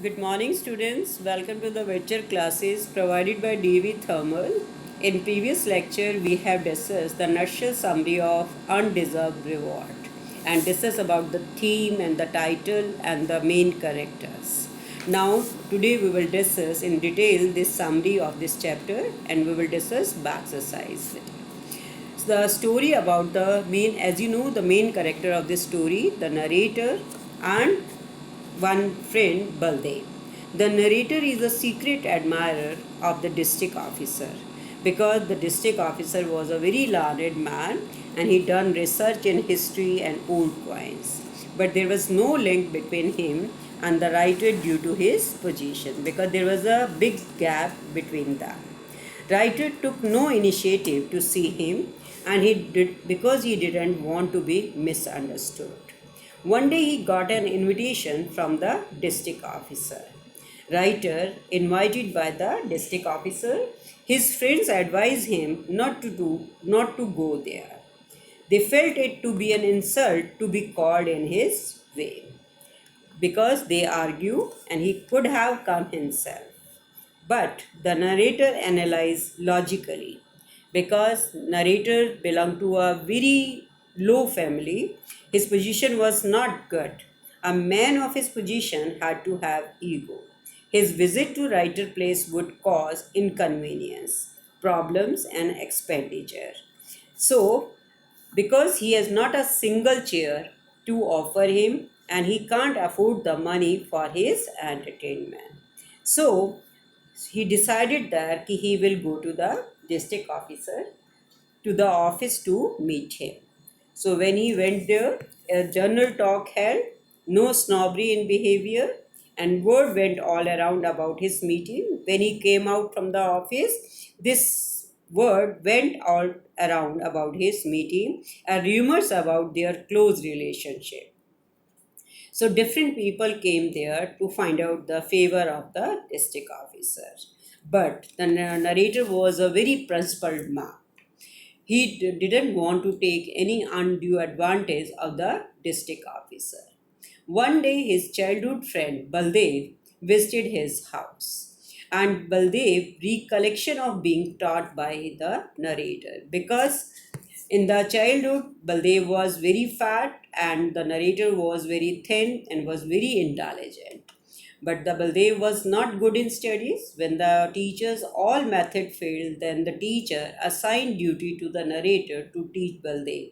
Good morning, students. Welcome to the virtual classes provided by DV Thermal. In previous lecture, we have discussed the nutshell summary of undeserved reward, and discussed about the theme and the title and the main characters. Now, today we will discuss in detail this summary of this chapter, and we will discuss exercise. The story about the main, as you know, the main character of this story, the narrator, and one friend, Baldev. The narrator is a secret admirer of the district officer because the district officer was a very learned man and he done research in history and old coins. But there was no link between him and the writer due to his position because there was a big gap between them. Writer took no initiative to see him and he did because he didn't want to be misunderstood. One day he got an invitation from the district officer. Writer, invited by the district officer, his friends advised him not to go there. They felt it to be an insult to be called in his way because they argue and he could have come himself. But the narrator analyzed logically because narrator belonged to a very low family. His position was not good. A man of his position had to have ego. His visit to writer place would cause inconvenience, problems and expenditure. So, because he has not a single chair to offer him and he can't afford the money for his entertainment. So, he decided that he will go to the district officer to the office to meet him. So when he went there, a general talk held, no snobbery in behavior, and word went all around about his meeting. When he came out from the office, this word went all around about his meeting and rumors about their close relationship. So different people came there to find out the favor of the district officer. But the narrator was a very principled man. He didn't want to take any undue advantage of the district officer. One day, his childhood friend Baldev visited his house, and Baldev recollection of being taught by the narrator because in the childhood Baldev was very fat and the narrator was very thin and was very intelligent. But the Baldev was not good in studies. When the teacher's all method failed, then the teacher assigned duty to the narrator to teach Baldev.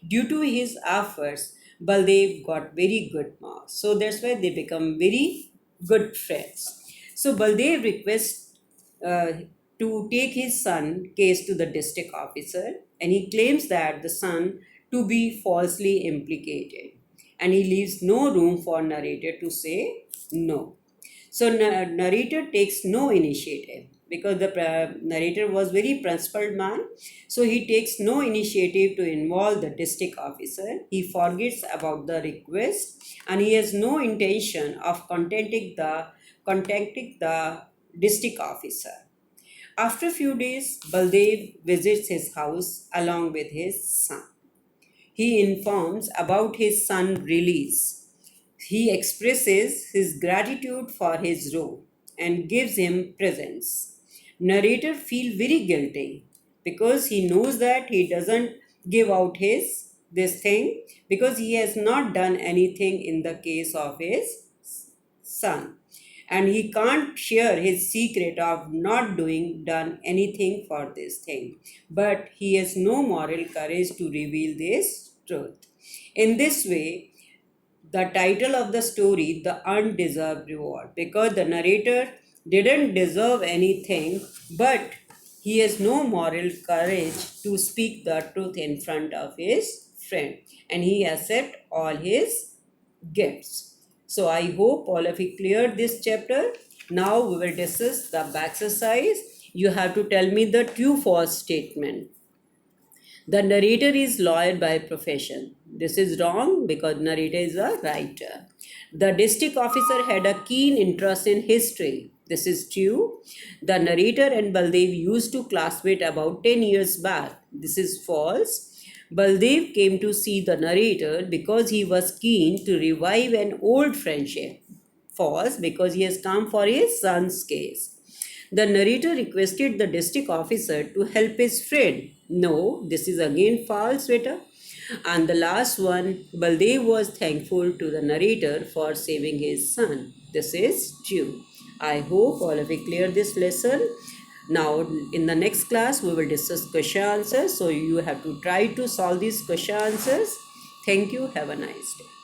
Due to his efforts, Baldev got very good marks. So that's why they become very good friends. So Baldev requests uh, to take his son case to the district officer and he claims that the son to be falsely implicated and he leaves no room for narrator to say no. So narrator takes no initiative because the narrator was very principled man. So he takes no initiative to involve the district officer. He forgets about the request and he has no intention of contacting the district officer. After a few days, Baldev visits his house along with his son. He informs about his son's release. He expresses his gratitude for his role and gives him presents. Narrator feels very guilty because he knows that he doesn't give out his this thing because he has not done anything in the case of his son and he can't share his secret of not doing done anything for this thing, but he has no moral courage to reveal this truth. In this way, the title of the story, The Undeserved Reward, because the narrator didn't deserve anything, but he has no moral courage to speak the truth in front of his friend and he accept all his gifts. So I hope all of you cleared this chapter. Now we will discuss the exercise. You have to tell me the true false statement. The narrator is lawyer by profession. This is wrong because narrator is a writer. The district officer had a keen interest in history. This is true. The narrator and Baldev used to classmate about 10 years back. This is false. Baldev came to see the narrator because he was keen to revive an old friendship. False, because he has come for his son's case. The narrator requested the district officer to help his friend. No, this is again false, beta. And the last one, Baldev was thankful to the narrator for saving his son. This is true. I hope all of you clear this lesson. Now, in the next class, we will discuss question answers. So, you have to try to solve these question answers. Thank you. Have a nice day.